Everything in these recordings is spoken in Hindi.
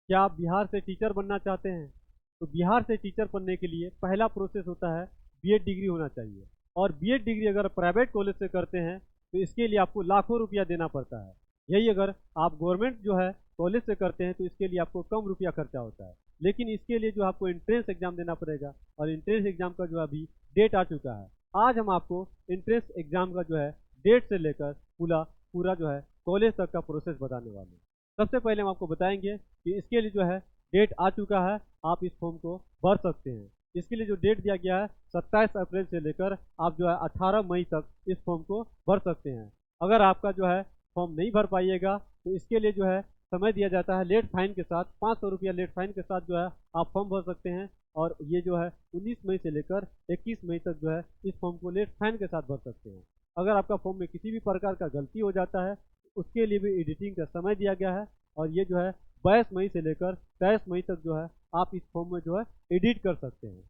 क्या आप बिहार से टीचर बनना चाहते हैं? तो बिहार से टीचर बनने के लिए पहला प्रोसेस होता है बीएड डिग्री होना चाहिए। और बीएड डिग्री अगर प्राइवेट कॉलेज से करते हैं तो इसके लिए आपको लाखों रुपया देना पड़ता है। यही अगर आप गवर्नमेंट जो है कॉलेज से करते हैं तो इसके लिए आपको कम रुपया खर्चा होता है। लेकिन इसके लिए जो आपको एंट्रेंस एग्जाम देना पड़ेगा, और एंट्रेंस एग्जाम का जो अभी डेट आ चुका है। आज हम आपको एंट्रेंस एग्जाम का जो है डेट से लेकर पूरा पूरा जो है कॉलेज तक का प्रोसेस बताने वाले हैं। सबसे पहले हम आपको बताएंगे कि इसके लिए जो है डेट आ चुका है, आप इस फॉर्म को भर सकते हैं। इसके लिए जो डेट दिया गया है 27 अप्रैल से लेकर आप जो है 18 मई तक इस फॉर्म को भर सकते हैं। अगर आपका जो है फॉर्म नहीं भर पाइएगा तो इसके लिए जो है समय दिया जाता है लेट फाइन के साथ, 500 रुपया लेट फाइन के साथ जो है आप फॉर्म भर सकते हैं। और ये जो है 19 मई से लेकर 21 मई तक जो है इस फॉर्म को लेट फाइन के साथ भर सकते हैं। अगर आपका फॉर्म में किसी भी प्रकार का गलती हो जाता है उसके लिए भी एडिटिंग का समय दिया गया है। और ये जो है 22 मई से लेकर 23 मई तक जो है आप इस फॉर्म में जो है एडिट कर सकते हैं।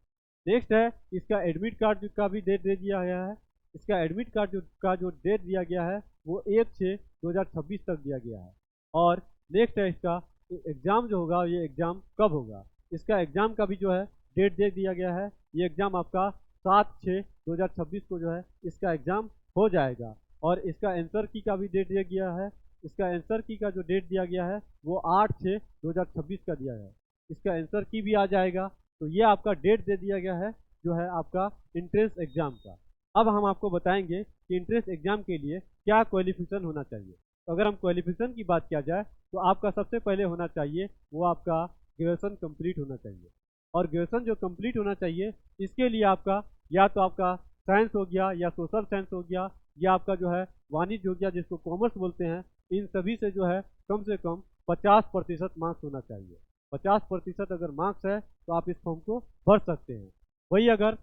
नेक्स्ट है इसका एडमिट कार्ड का भी डेट दे दिया गया है। इसका एडमिट कार्ड का जो डेट दिया गया है वो 1/6/2026 तक दिया गया है। और नेक्स्ट है इसका एग्ज़ाम जो होगा, ये एग्ज़ाम कब होगा, इसका एग्ज़ाम का भी जो है डेट दे दिया गया है। ये एग्ज़ाम आपका 7/6/2026 को जो है इसका एग्ज़ाम हो जाएगा। और इसका आंसर की का भी डेट दिया गया है। इसका आंसर की का जो डेट दिया गया है वो 8/6/2026 का दिया है। इसका आंसर की भी आ जाएगा। तो ये आपका डेट दे दिया गया है जो है आपका इंट्रेंस एग्ज़ाम का। अब हम आपको बताएंगे कि इंट्रेंस एग्ज़ाम के लिए क्या क्वालिफिकेशन होना चाहिए। तो अगर हम क्वालिफिकेशन की बात किया जाए तो आपका सबसे पहले होना चाहिए वो आपका ग्रेजुएशन कंप्लीट होना चाहिए। और ग्रेजुएशन जो कंप्लीट होना चाहिए इसके लिए आपका या तो आपका साइंस हो गया, या सोशल साइंस हो गया, या आपका जो है वाणिज्य हो गया जिसको कॉमर्स बोलते हैं। इन सभी से जो है कम से कम 50% मार्क्स होना चाहिए। 50% अगर मार्क्स है तो आप इस फॉर्म को भर सकते हैं। वही अगर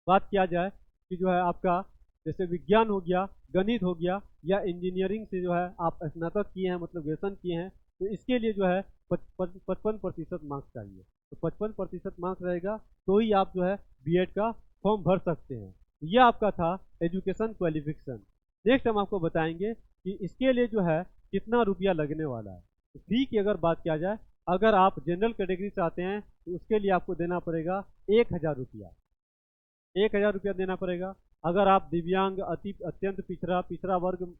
बात किया जाए कि जो है आपका जैसे विज्ञान हो गया, गणित हो गया, या इंजीनियरिंग से जो है आप स्नातक किए हैं मतलब ग्रेजुएशन किए हैं तो इसके लिए जो है 55% मार्क्स चाहिए। तो 55% मार्क्स रहेगा तो ही आप जो है बीएड का फॉर्म भर सकते हैं। ये आपका था एजुकेशन क्वालिफिकेशन। नेक्स्ट हम आपको बताएंगे कि इसके लिए जो है कितना रुपया लगने वाला है। तो फी की अगर बात किया जाए, अगर आप जनरल कैटेगरी से आते हैं तो उसके लिए आपको देना पड़ेगा 1000 रुपया। 1000 रुपया देना पड़ेगा। अगर आप दिव्यांग, अत्यंत पिछड़ा वर्ग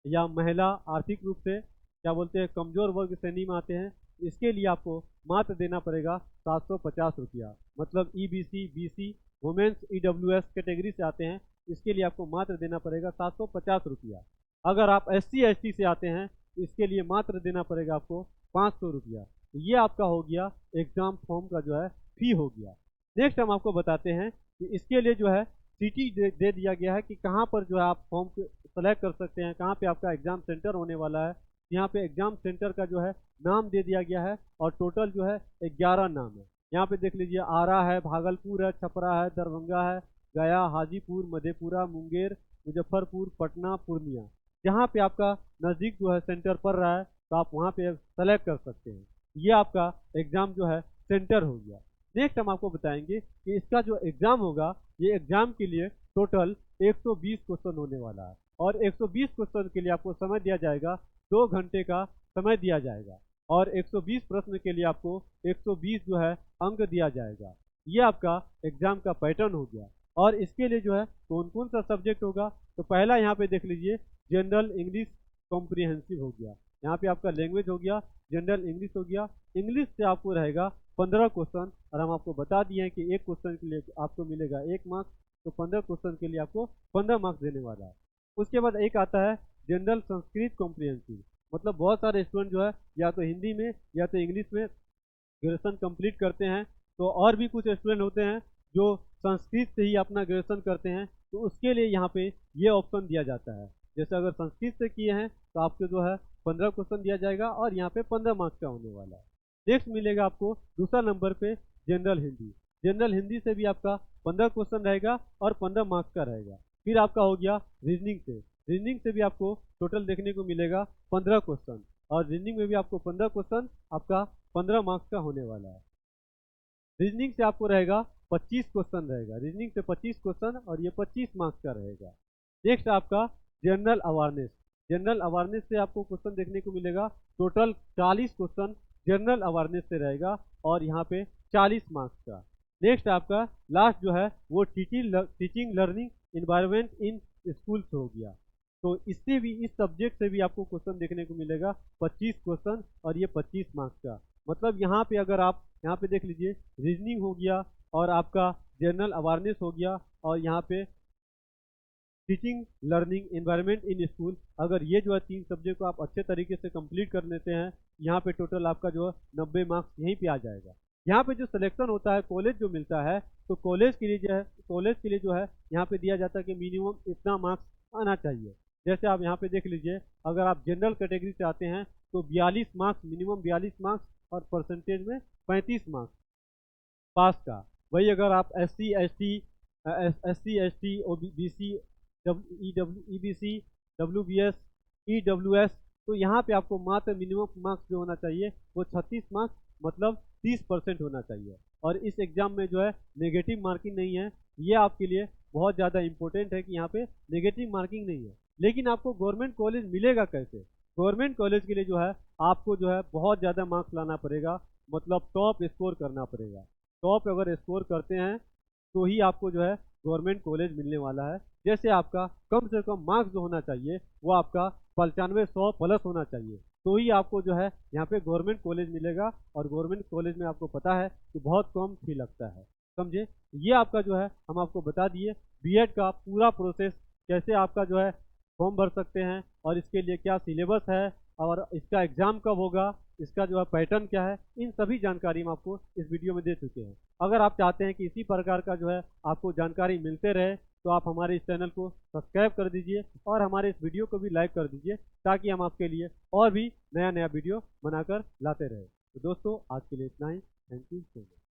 या महिला, आर्थिक रूप से क्या बोलते हैं कमजोर वर्ग श्रेणी में आते हैं, इसके लिए आपको मात्र देना पड़ेगा 750 रुपया। मतलब EBC, BC, women's, EWS category से आते हैं इसके लिए आपको मात्र देना पड़ेगा 750 रुपया। अगर आप एससी एसटी से आते हैं तो इसके लिए मात्र देना पड़ेगा आपको 500 रुपया। तो ये आपका हो गया एग्जाम फॉर्म का जो है फी हो गया। नेक्स्ट हम आपको बताते हैं कि इसके लिए जो है सिटी दे दिया गया है कि कहाँ पर जो है आप फॉर्म सेलेक्ट कर सकते हैं, कहाँ पे आपका एग्जाम सेंटर होने वाला है। यहाँ पे एग्जाम सेंटर का जो है नाम दे दिया गया है और टोटल जो है 11 नाम है। यहाँ पे देख लीजिए, आरा है, भागलपुर है, छपरा है, दरभंगा है, गया, हाजीपुर, मधेपुरा, मुंगेर, मुजफ्फरपुर, पटना, पूर्णिया। जहाँ पे आपका नज़दीक जो है सेंटर पड़ रहा है तो आप वहाँ पे सेलेक्ट कर सकते हैं। ये आपका एग्ज़ाम जो है सेंटर हो गया। नेक्स्ट हम आपको बताएंगे कि इसका जो एग्ज़ाम होगा, ये एग्ज़ाम के लिए टोटल 120 क्वेश्चन होने वाला है। और 120 क्वेश्चन के लिए आपको समय दिया जाएगा, 2 घंटे का समय दिया जाएगा। और 120 प्रश्न के लिए आपको 120 जो है अंक दिया जाएगा। ये आपका एग्ज़ाम का पैटर्न हो गया। और इसके लिए जो है कौन कौन सा सब्जेक्ट होगा, तो पहला यहाँ पे देख लीजिए जनरल इंग्लिश कॉम्प्रिहेंसिव हो गया। यहाँ पे आपका लैंग्वेज हो गया, जनरल इंग्लिश हो गया। इंग्लिश से आपको रहेगा 15 क्वेश्चन, और हम आपको बता दिए हैं कि एक क्वेश्चन के लिए आपको मिलेगा 1 मार्क्स। तो 15 क्वेश्चन के लिए आपको 15 मार्क्स देने वाला है। उसके बाद एक आता है जनरल संस्कृत कॉम्प्रिहेंसिव। मतलब बहुत सारे स्टूडेंट जो है या तो हिंदी में या तो इंग्लिश में ग्रेजुएशन कंप्लीट करते हैं, तो और भी कुछ स्टूडेंट होते हैं जो संस्कृत से ही अपना ग्रेजुएशन करते हैं, तो उसके लिए यहाँ पे ये ऑप्शन दिया जाता है। जैसे अगर संस्कृत से किए हैं तो आपको जो है 15 क्वेश्चन दिया जाएगा और यहाँ पे 15 मार्क्स का होने वाला है। नेक्स्ट मिलेगा आपको दूसरा नंबर पे जनरल हिंदी। जनरल हिंदी से भी आपका 15 क्वेश्चन रहेगा और 15 मार्क्स का रहेगा। फिर आपका हो गया रीजनिंग से। रीजनिंग से भी आपको टोटल देखने को मिलेगा 15 क्वेश्चन, और रीजनिंग में भी आपको 15 क्वेश्चन आपका 15 मार्क्स का होने वाला है। रीजनिंग से आपको रहेगा 25 क्वेश्चन रहेगा। रीजनिंग से 25 क्वेश्चन और ये 25 मार्क्स का रहेगा। नेक्स्ट आपका जनरल अवेयरनेस। जनरल अवेयरनेस से आपको क्वेश्चन देखने को मिलेगा टोटल 40 क्वेश्चन जनरल अवेयरनेस से रहेगा और यहाँ पे 40 मार्क्स का। नेक्स्ट आपका लास्ट जो है वो टीचिंग लर्निंग इन्वायरमेंट इन स्कूल्स हो गया। तो इससे भी, इस सब्जेक्ट से भी आपको क्वेश्चन देखने को मिलेगा 25 क्वेश्चन, और ये 25 मार्क्स का। मतलब यहाँ पे अगर आप यहाँ पे देख लीजिए, रीजनिंग हो गया और आपका जनरल अवेयरनेस हो गया और यहाँ पे teaching learning environment in school, अगर ये जो है 3 सब्जेक्ट को आप अच्छे तरीके से कंप्लीट कर लेते हैं, यहाँ पे टोटल आपका जो है 90 मार्क्स यहीं पे आ जाएगा। यहाँ पे जो सिलेक्शन होता है, कॉलेज जो मिलता है, तो कॉलेज के लिए जो है यहाँ पे दिया जाता है कि मिनिमम इतना मार्क्स आना चाहिए। जैसे आप यहाँ पे देख लीजिए, अगर आप जनरल कैटेगरी से आते हैं तो 42 मार्क्स, मिनिमम 42 मार्क्स, और परसेंटेज में 35 मार्क्स पास का। वही अगर आप SC ST OBC EBC WBS EWS, तो यहाँ पे आपको मात्र मिनिमम मार्क्स जो होना चाहिए वो 36 मार्क्स, मतलब 30% होना चाहिए। और इस एग्जाम में जो है नेगेटिव मार्किंग नहीं है। ये आपके लिए बहुत ज़्यादा इंपॉर्टेंट है कि यहाँ पे नेगेटिव मार्किंग नहीं है। लेकिन आपको गवर्नमेंट कॉलेज मिलेगा कैसे? गवर्नमेंट कॉलेज के लिए जो है आपको जो है बहुत ज़्यादा मार्क्स लाना पड़ेगा, मतलब टॉप स्कोर करना पड़ेगा। टॉप अगर स्कोर करते हैं तो ही आपको जो है गवर्नमेंट कॉलेज मिलने वाला है। जैसे आपका कम से कम मार्क्स जो होना चाहिए वो आपका 95-100 प्लस होना चाहिए, तो ही आपको जो है यहाँ पे गवर्नमेंट कॉलेज मिलेगा। और गवर्नमेंट कॉलेज में आपको पता है कि बहुत कम फी लगता है, समझे। ये आपका जो है हम आपको बता दिए बीएड का पूरा प्रोसेस, कैसे आपका जो है फॉर्म भर सकते हैं और इसके लिए क्या सिलेबस है और इसका एग्ज़ाम कब होगा, इसका जो है पैटर्न क्या है, इन सभी जानकारी हम आपको इस वीडियो में दे चुके हैं। अगर आप चाहते हैं कि इसी प्रकार का जो है आपको जानकारी मिलते रहे, तो आप हमारे इस चैनल को सब्सक्राइब कर दीजिए और हमारे इस वीडियो को भी लाइक कर दीजिए, ताकि हम आपके लिए और भी नया नया वीडियो बनाकर लाते रहे। तो दोस्तों, आज के लिए इतना ही। Thank you so much.